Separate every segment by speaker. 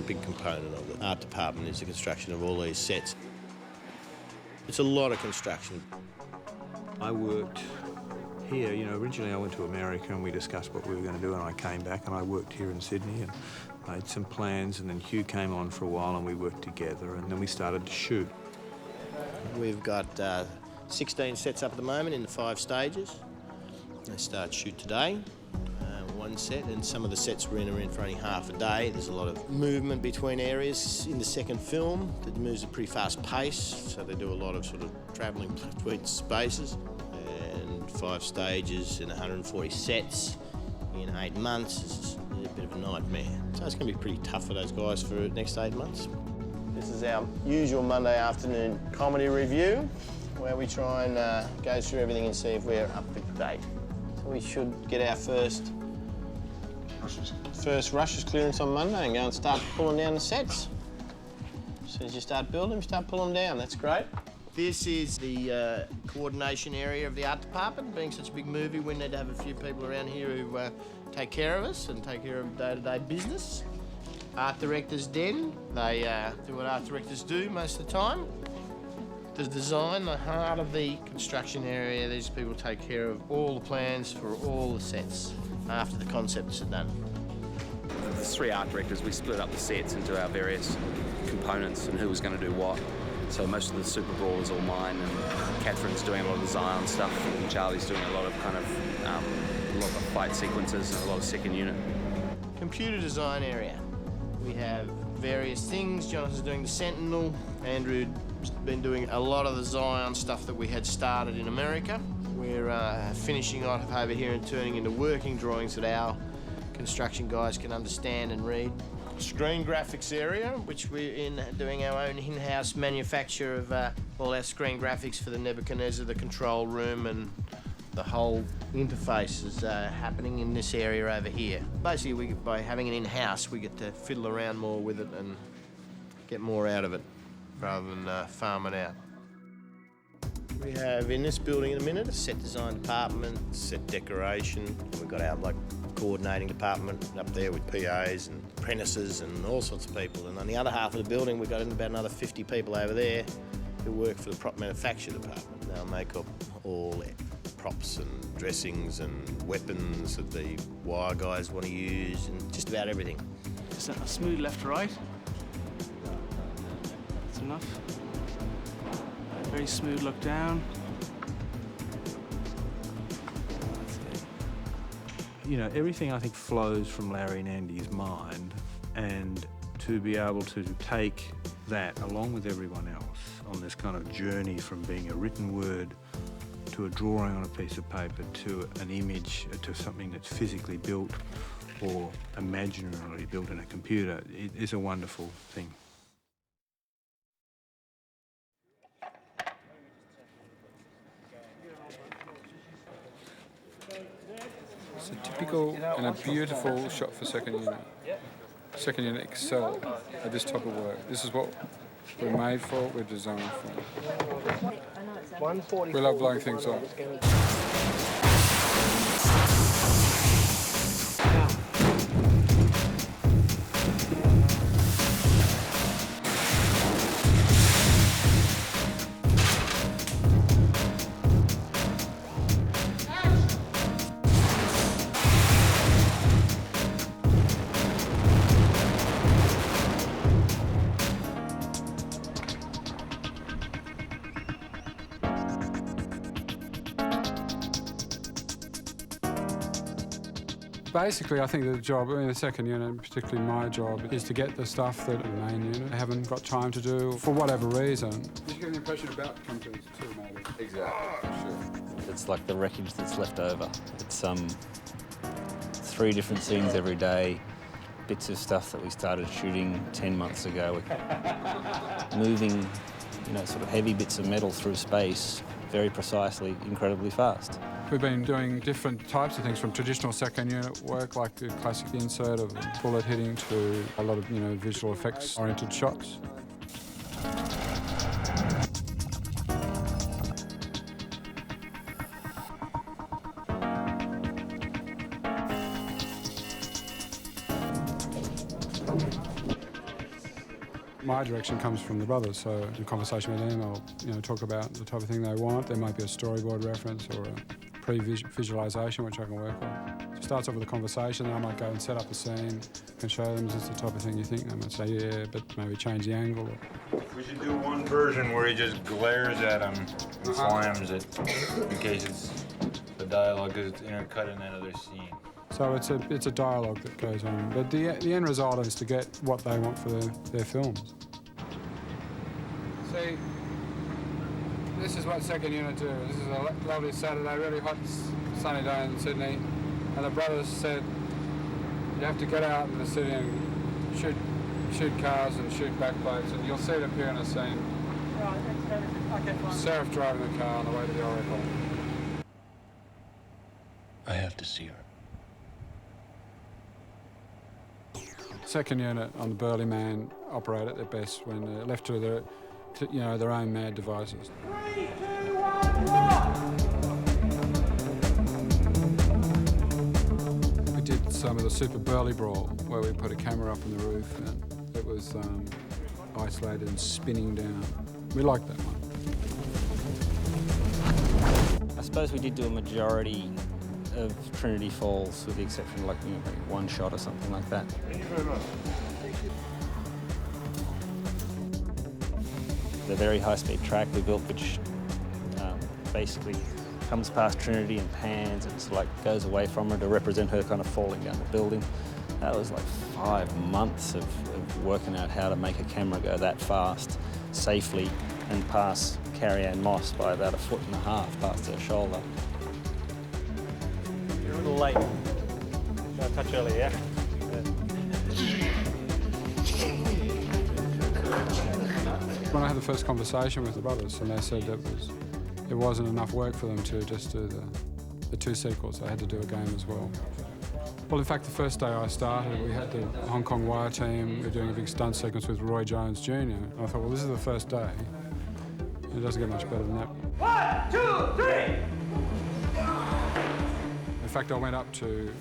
Speaker 1: big component of the art department is the construction of all these sets. It's a lot of construction.
Speaker 2: I worked here, originally I went to America and we discussed what we were going to do, and I came back and I worked here in Sydney and made some plans, and then Hugh came on for a while and we worked together, and then we started to shoot.
Speaker 1: We've got 16 sets up at the moment in the 5 stages. They start shoot today, one set, and some of the sets we're in are in for only half a day. There's a lot of movement between areas in the second film that moves at a pretty fast pace, so they do a lot of sort of travelling between spaces. And 5 stages and 140 sets in 8 months is a bit of a nightmare. So it's going to be pretty tough for those guys for the next 8 months. This is our usual Monday afternoon comedy review, where we try and go through everything and see if we're up to date. So we should get our first rushes clearance on Monday and go and start pulling down the sets. As soon as you start building them, start pulling them down. That's great. This is the coordination area of the art department. Being such a big movie, we need to have a few people around here who take care of us and take care of day-to-day business. Art director's den. They do what art directors do most of the time. The design, the heart of the construction area, these people take care of all the plans for all the sets after the concepts are done.
Speaker 3: There's 3 art directors. We split up the sets into our various components and who was going to do what. So most of the Super Brawl is all mine, and Catherine's doing a lot of the Zion stuff, and Charlie's doing a lot of a lot of fight sequences and a lot of second unit.
Speaker 1: Computer design area. We have various things. Jonathan's doing the Sentinel. Andrew's been doing a lot of the Zion stuff that we had started in America. We're finishing off over here and turning into working drawings that our construction guys can understand and read. Screen graphics area, which we're doing our own in-house manufacture of all our screen graphics for the Nebuchadnezzar, the control room, and the whole interface is happening in this area over here. Basically, by having it in-house, we get to fiddle around more with it and get more out of it rather than farm it out. We have in this building in a minute a set design department, set decoration. We've got our coordinating department up there with PAs and apprentices and all sorts of people. And on the other half of the building, we've got about another 50 people over there who work for the prop manufacture department. They'll make up all props and dressings and weapons that the wire guys want to use, and just about everything.
Speaker 4: Is that a smooth left to right? That's enough. Very smooth look down.
Speaker 2: Everything I think flows from Larry and Andy's mind, and to be able to take that along with everyone else on this kind of journey from being a written word to a drawing on a piece of paper to an image to something that's physically built or imaginarily built in a computer, it is a wonderful thing.
Speaker 5: It's a typical and a beautiful shot for second unit. Second unit excel at this type of work. This is what we're made for, we're designed for. We love blowing things up. Basically, I think the job, the second unit, particularly my job, is to get the stuff that the main unit haven't got time to do for whatever reason. Did you get an impression about companies too, maybe? Exactly, sure.
Speaker 6: It's like the wreckage that's left over. It's 3 different scenes every day, bits of stuff that we started shooting 10 months ago. Moving, sort of heavy bits of metal through space very precisely, incredibly fast.
Speaker 5: We've been doing different types of things, from traditional second unit work like the classic insert of bullet hitting to a lot of visual effects oriented shots. My direction comes from the brothers, so in conversation with them, I'll talk about the type of thing they want. There might be a storyboard reference or a pre-visualisation, which I can work on. So it starts off with a conversation, then I might go and set up a scene and show them, is this the type of thing you think? They might say, yeah, but maybe change the angle.
Speaker 7: We should do one version where he just glares at him and slams it, in case it's the dialogue is intercut in that other scene.
Speaker 5: So it's a dialogue that goes on, but the end result is to get what they want for their films. See, this is what second unit do. This is a lovely Saturday, really hot, sunny day in Sydney, and the brothers said you have to get out in the city and shoot cars and shoot backplates, and you'll see it appear in a scene. Right, okay, fine. Seraph driving the car on the way to the Oracle.
Speaker 7: I have to see her.
Speaker 5: Second unit on the Burly Man operate at their best when they're left to their own mad devices.
Speaker 8: 3, 2, 1,
Speaker 5: We did some of the Super Burly Brawl where we put a camera up on the roof and it was isolated and spinning down. We liked that one.
Speaker 6: I suppose we did do a majority of Trinity Falls, with the exception of like one shot or something like that.
Speaker 7: Thank you very much.
Speaker 6: The very high-speed track we built, which basically comes past Trinity and pans and sort of like goes away from her to represent her kind of falling down the building. That was like 5 months of working out how to make a camera go that fast, safely, and pass Carrie-Anne Moss by about 1.5 foot past her shoulder.
Speaker 9: You're a little late. Got a touch earlier, yeah?
Speaker 5: When I had the first conversation with the brothers, and they said that it wasn't enough work for them to just do the 2 sequels. They had to do a game as well. Well, in fact, the first day I started, we had the Hong Kong Wire team. We were doing a big stunt sequence with Roy Jones Jr. And I thought, well, this is the first day. It doesn't get much better than that.
Speaker 8: 1, 2, 3!
Speaker 5: In fact, I went up to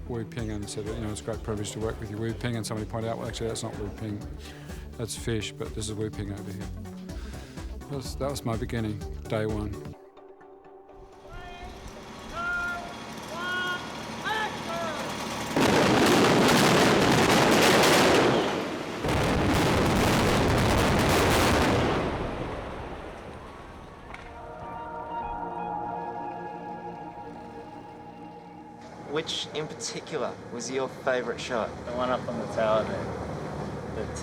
Speaker 5: Wu Ping and said, it's a great privilege to work with you, Wu Ping, and somebody pointed out, well, actually, that's not Wu Ping. That's Fish, but this is Wu Ping over here. That was my beginning, day one.
Speaker 10: Which, in particular, was your favourite shot?
Speaker 6: The one up on the tower there,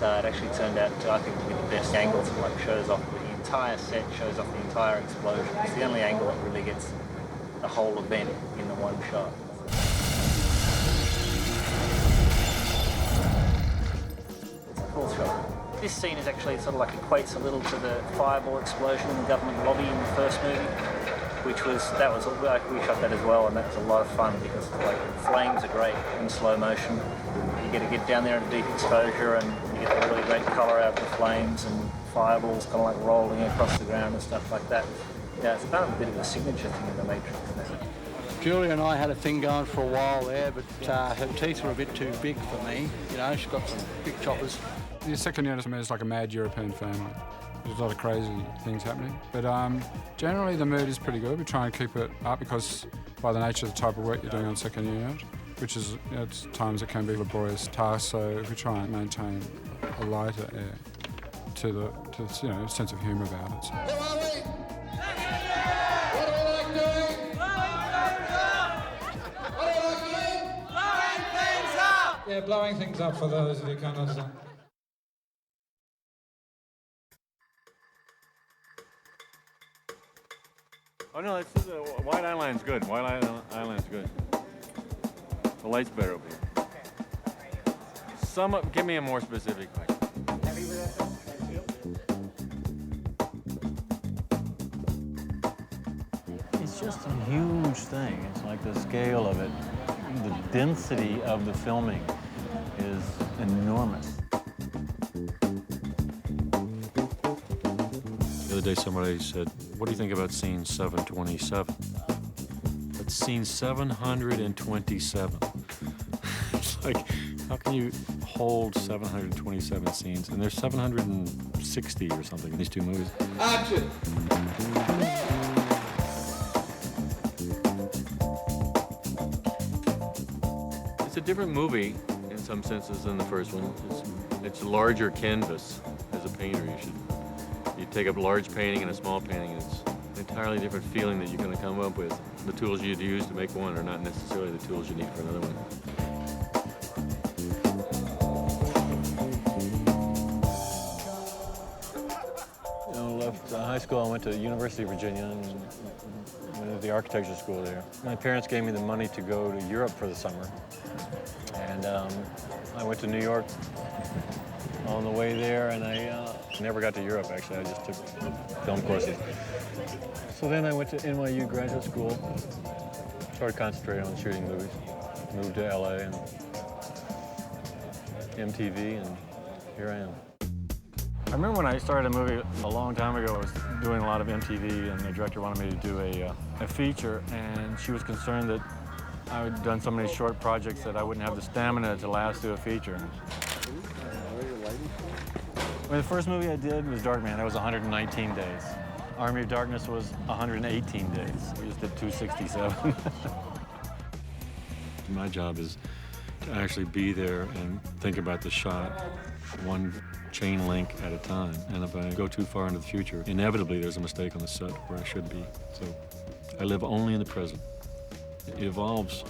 Speaker 6: that it actually turned out to, I think, to be the best angle to like shows off the entire set, shows off the entire explosion. It's the only angle that really gets the whole event in the one shot. It's a cool shot. This scene is actually sort of like equates a little to the fireball explosion in the government lobby in the first movie, we shot that as well, and that was a lot of fun because like flames are great in slow motion. You get to get down there in deep exposure and you get the really great colour out of the flames and fireballs kind of like rolling across the ground and stuff like that. Yeah, it's kind of a bit of a signature thing in the Matrix.
Speaker 9: Julia and I had a thing going for a while there, but her teeth were a bit too big for me. She's got some big choppers.
Speaker 5: The second unit to me is like a mad European family. There's a lot of crazy things happening. But generally the mood is pretty good. We try and keep it up because by the nature of the type of work you're doing on second unit, which is, at times it can be a laborious task, so we try and maintain a lighter air to the sense of humour about it. So.
Speaker 8: Who are we? What do we like doing? What do we like doing? Blowing things up!
Speaker 5: Yeah, blowing things up for those of you who can't understand.
Speaker 7: Oh no, White Island's good. White Island's good. The light's better over here. Give me a more specific.
Speaker 9: It's just a huge thing. It's like the scale of it, the density of the filming is enormous.
Speaker 7: The other day somebody said, what do you think about scene 727? That's scene 727. It's like, how can you
Speaker 11: hold 727 scenes, and there's 760 or something in these two movies.
Speaker 8: Action!
Speaker 9: It's a different movie in some senses than the first one. It's a larger canvas. As a painter, you take up a large painting and a small painting, and it's an entirely different feeling that you're going to come up with. The tools you'd use to make one are not necessarily the tools you need for another one. Left high school, I went to University of Virginia and went to the architecture school there. My parents gave me the money to go to Europe for the summer. And I went to New York on the way there, and I never got to Europe, actually. I just took film courses. So then I went to NYU graduate school, started concentrating on shooting movies, moved to LA and MTV, and here I am. I remember when I started a movie a long time ago, I was doing a lot of MTV, and the director wanted me to do a feature, and she was concerned that I had done so many short projects that I wouldn't have the stamina to last through a feature. The first movie I did was Darkman. That was 119 days. Army of Darkness was 118 days. We just did 267.
Speaker 11: My job is to actually be there and think about the shot, one chain link at a time. And if I go too far into the future, inevitably there's a mistake on the set where I should be. So I live only in the present. It evolves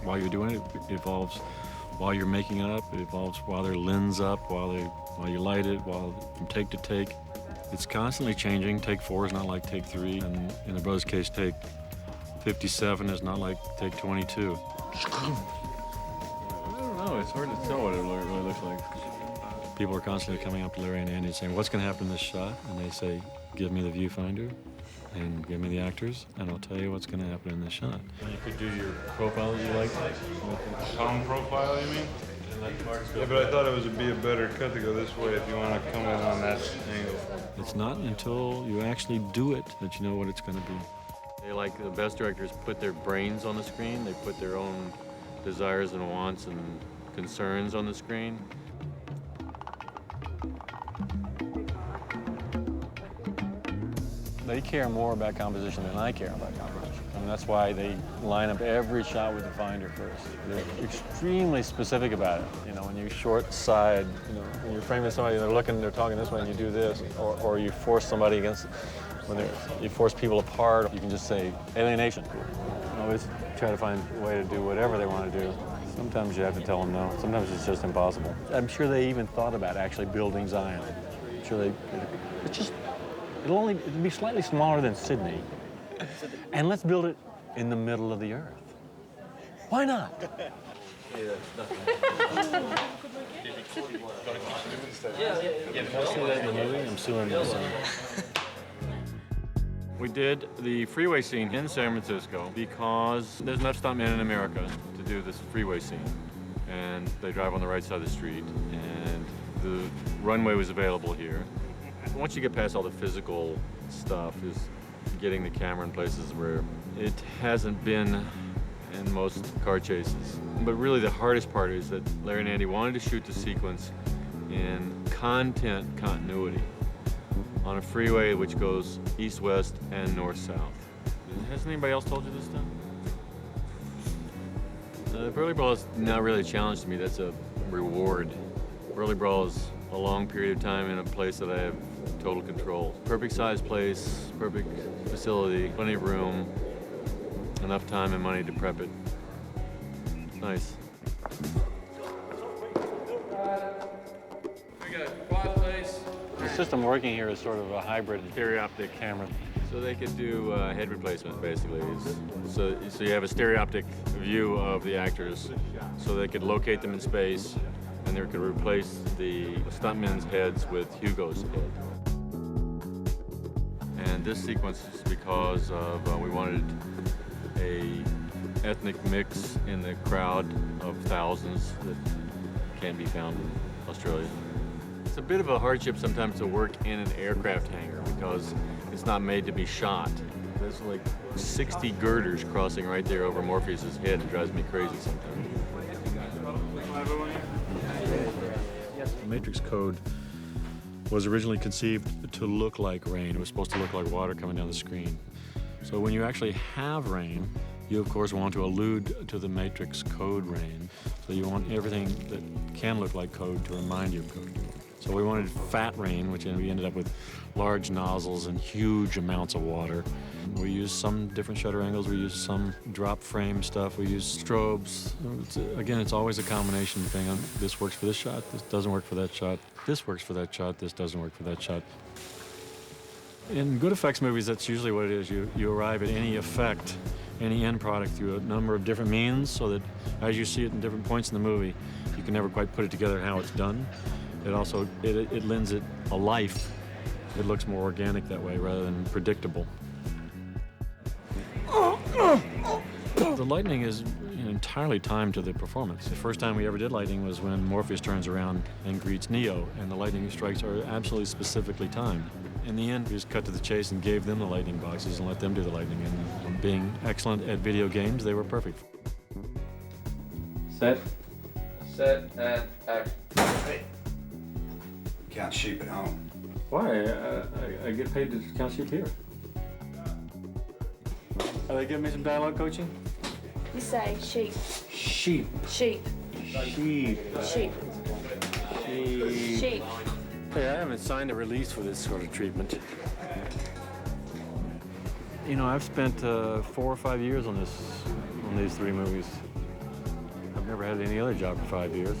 Speaker 11: while you're doing it. It evolves while you're making it up. It evolves while they're lens up, while you light it, from take to take. It's constantly changing. Take 4 is not like take 3, and in the Brothers' case, take 57 is not like take 22.
Speaker 9: I don't know. It's hard to tell what it really looks like.
Speaker 11: People are constantly coming up to Larry and Andy and saying, "What's going to happen in this shot?" And they say, "Give me the viewfinder and give me the actors, and I'll tell you what's going to happen in this shot."
Speaker 9: You could do your profile as you like.
Speaker 7: Tone profile, you mean? Yeah, but I thought it would be a better cut to go this way if you want to come in on that angle.
Speaker 11: It's not until you actually do it that you know what it's going to be.
Speaker 9: They like the best directors put their brains on the screen. They put their own desires and wants and concerns on the screen. They care more about composition than I care about composition. And that's why they line up every shot with the finder first. They're extremely specific about it. You know, when you short side, you know, when you're framing somebody, they're talking this way and you do this, or you force somebody against, you force people apart, you can just say alienation. You always try to find a way to do whatever they want to do. Sometimes you have to tell them no. Sometimes it's just impossible. I'm sure they even thought about actually building Zion. I'm sure it'll be slightly smaller than Sydney. And let's build it in the middle of the earth. Why not? I'm suing this. We did the freeway scene in San Francisco because there's enough stuntmen in America to do this freeway scene. And they drive on the right side of the street, and the runway was available here. Once you get past all the physical stuff, is getting the camera in places where it hasn't been in most car chases. But really the hardest part is that Larry and Andy wanted to shoot the sequence in content continuity on a freeway which goes east-west and north-south. Hasn't anybody else told you this stuff? Burley Brawl is not really a challenge to me, that's a reward. Burley Brawl is a long period of time in a place that I have total control. Perfect size place, perfect facility, plenty of room, enough time and money to prep it. Nice. We got a quad place. The system working here is sort of a hybrid stereoptic camera. So they could do head replacement, basically. So you have a stereoptic view of the actors, so they could locate them in space, and they could replace the stuntmen's heads with Hugo's head. And this sequence is because of we wanted a ethnic mix in the crowd of thousands that can be found in Australia. It's a bit of a hardship sometimes to work in an aircraft hangar because it's not made to be shot. There's like 60 girders crossing right there over Morpheus's head. It drives me crazy sometimes.
Speaker 11: The Matrix code was originally conceived to look like rain. It was supposed to look like water coming down the screen. So when you actually have rain, you of course want to allude to the Matrix code rain. So you want everything that can look like code to remind you of code. So we wanted fat rain, which we ended up with large nozzles and huge amounts of water. We used some different shutter angles, we used some drop frame stuff, we used strobes. Again, it's always a combination thing. This works for this shot, this doesn't work for that shot. This works for that shot, this doesn't work for that shot. In good effects movies, that's usually what it is. You arrive at any effect, any end product through a number of different means so that as you see it in different points in the movie, you can never quite put it together how it's done. It also, it lends it a life. It looks more organic that way rather than predictable. The lightning is entirely timed to the performance. The first time we ever did lightning was when Morpheus turns around and greets Neo, and the lightning strikes are absolutely specifically timed. In the end, we just cut to the chase and gave them the lightning boxes and let them do the lightning. And being excellent at video games, they were perfect.
Speaker 12: Set. Set and act.
Speaker 5: Count sheep at home.
Speaker 11: Why? I get paid to count sheep here. Are they giving me some dialogue coaching?
Speaker 13: You say sheep.
Speaker 11: Sheep.
Speaker 13: Sheep.
Speaker 11: Sheep.
Speaker 13: Sheep. Sheep.
Speaker 9: Hey, I haven't signed a release for this sort of treatment.
Speaker 2: You know, I've spent 4 or 5 years on these 3 movies. I've never had any other job for 5 years.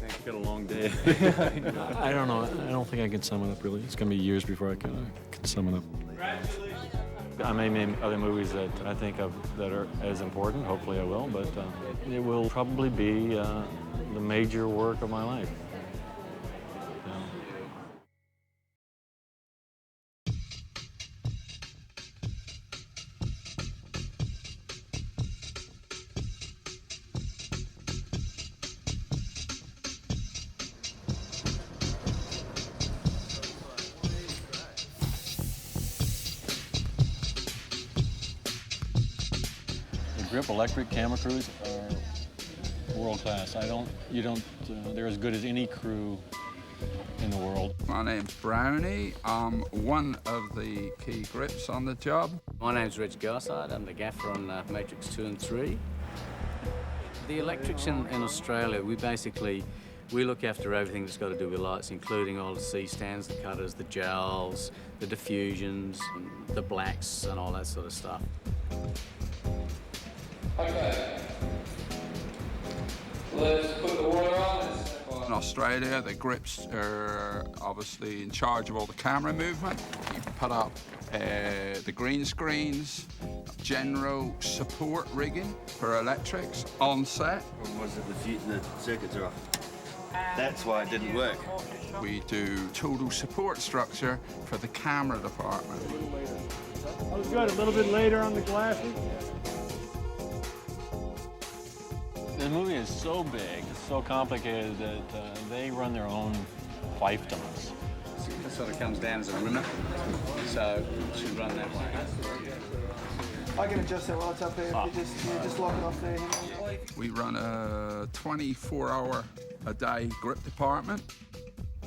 Speaker 11: It's got a long day. I don't know. I don't think I can sum it up, really. It's going to be years before I can sum it up.
Speaker 2: I may name other movies that I think of that are as important. Hopefully I will, but it will probably be the major work of my life.
Speaker 11: Grip electric camera crews are world class. They're as good as any crew in the world.
Speaker 5: My name's Brownie. I'm one of the key grips on the job.
Speaker 14: My name's Reg Garside. I'm the gaffer on Matrix 2 and 3. The electrics in Australia, we look after everything that's got to do with lights, including all the C-stands, the cutters, the gels, the diffusions, the blacks and all that sort of stuff.
Speaker 12: Okay. Let's put the water on.
Speaker 5: In Australia, the grips are obviously in charge of all the camera movement. You put up the green screens, general support rigging for electrics on set.
Speaker 15: Or was it the circuits are off? That's why it didn't work.
Speaker 5: We do total support structure for the camera department.
Speaker 11: I was good. A little bit later on the glasses. The movie is so big, so complicated that they run their own fiefdoms.
Speaker 14: It sort of comes down as a rimmer, so it should run that way.
Speaker 16: I can adjust that while it's up there. Just lock it off there.
Speaker 5: We run a 24-hour-a-day grip department,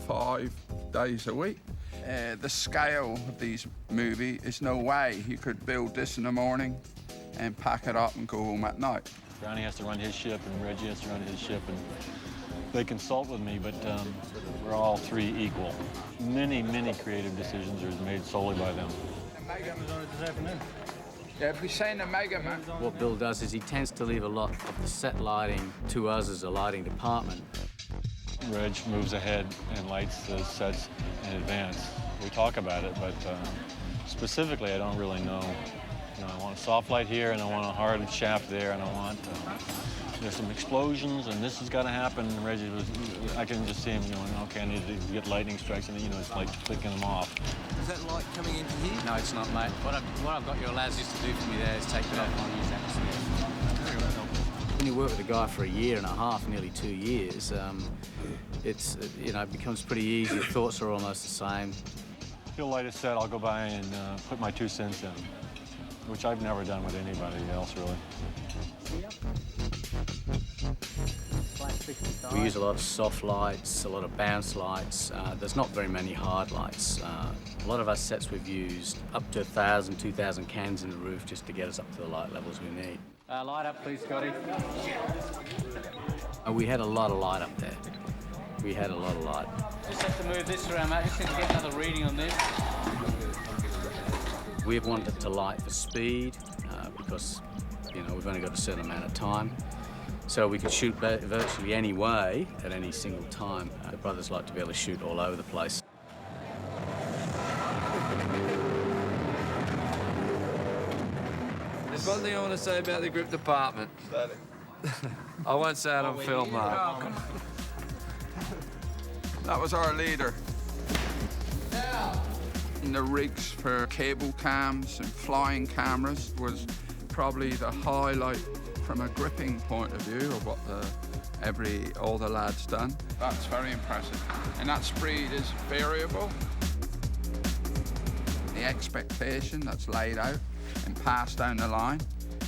Speaker 5: 5 days a week. The scale of these movies is no way you could build this in the morning and pack it up and go home at night.
Speaker 11: Brownie has to run his ship, and Reggie has to run his ship, and they consult with me, but we're all 3 equal. Many, many creative decisions are made solely by them.
Speaker 5: Yeah, if we say in the Mega Man.
Speaker 14: What Bill does is he tends to leave a lot of the set lighting to us as a lighting department.
Speaker 11: Reg moves ahead and lights the sets in advance. We talk about it, but specifically, I don't really know. I want a soft light here, and I want a hard shaft there, and I want there's some explosions, and this has got to happen. And Reggie I can just see him going, okay, I need to get lightning strikes, and it's like flicking them off.
Speaker 16: Is that light coming into here?
Speaker 14: No, it's not, mate. What I've got your lads used to do for me there is take it off on his atmosphere. When you work with a guy for 1.5 years, nearly 2 years, it becomes pretty easy. Your thoughts are almost the same.
Speaker 11: He'll light a set, I'll go by and put my 2 cents in, which I've never done with anybody else, really.
Speaker 14: We use a lot of soft lights, a lot of bounce lights. There's not very many hard lights. A lot of our sets we've used up to 1,000, 2,000 cans in the roof just to get us up to the light levels we need. Light up, please, Scotty. We had a lot of light up there. We had a lot of light. Just have to move this around, mate. Just need to get another reading on this. We've wanted to light for speed because, you know, we've only got a certain amount of time. So we can shoot virtually any way at any single time. The brothers like to be able to shoot all over the place.
Speaker 12: There's one thing I want to say about the grip department. I won't say it on film, Mark.
Speaker 5: That was our leader. The rigs for cable cams and flying cameras was probably the highlight from a gripping point of view of what all the lads done. That's very impressive. And that speed is variable. The expectation that's laid out and passed down the line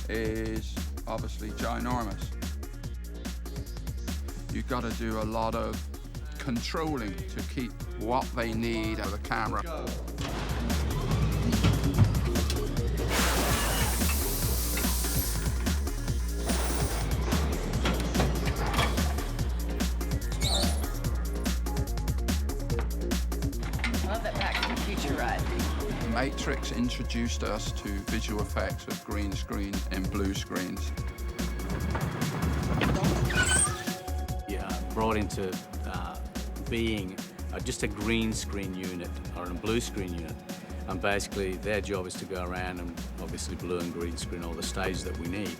Speaker 5: is obviously ginormous. You've got to do a lot of controlling to keep what they need of the camera.
Speaker 17: I love that Back to the Future ride.
Speaker 5: Matrix introduced us to visual effects with green screen and blue screens.
Speaker 14: Yeah, brought into being just a green screen unit or a blue screen unit. And basically their job is to go around and obviously blue and green screen all the stages that we need.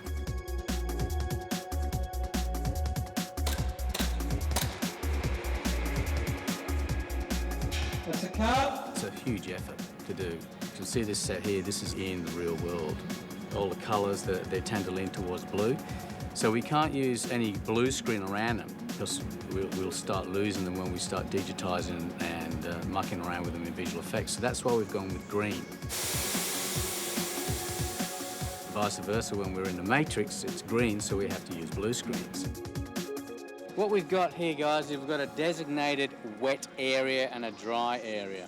Speaker 12: It's a cut.
Speaker 14: It's a huge effort to do. You can see this set here, this is in the real world. All the colours, they tend to lean towards blue. So we can't use any blue screen around them because we'll start losing them when we start digitising and mucking around with them in visual effects. So that's why we've gone with green. Vice versa, when we're in the Matrix, it's green, so we have to use blue screens. What we've got here, guys, is we've got a designated wet area and a dry area.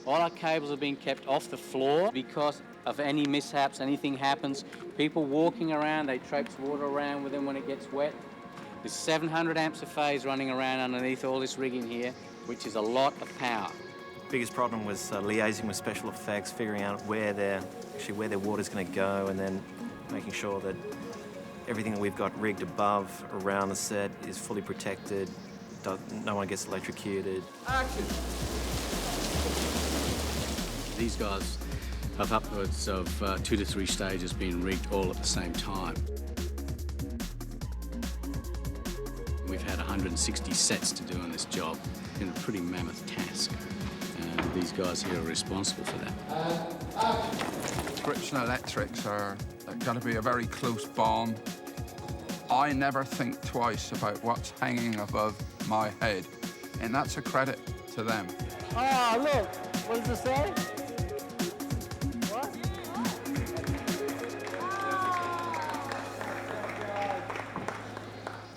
Speaker 14: All our cables are being kept off the floor because of any mishaps, anything happens. People walking around, they traipse water around with them when it gets wet. There's 700 amps of phase running around underneath all this rigging here, which is a lot of power.
Speaker 18: Biggest problem was liaising with special effects, figuring out where their water's going to go, and then making sure that everything that we've got rigged above, around the set, is fully protected. No one gets electrocuted.
Speaker 12: Action.
Speaker 14: These guys have upwards of 2 to 3 stages being rigged all at the same time. We've had 160 sets to do on this job. It's been a pretty mammoth task. And these guys here are responsible for that.
Speaker 5: Grips and electrics are got to be a very close bond. I never think twice about what's hanging above my head, and that's a credit to them.
Speaker 12: Ah, look. What does it say?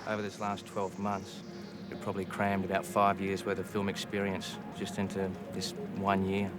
Speaker 19: Over this last 12 months, we've probably crammed about 5 years' worth of film experience just into this 1 year.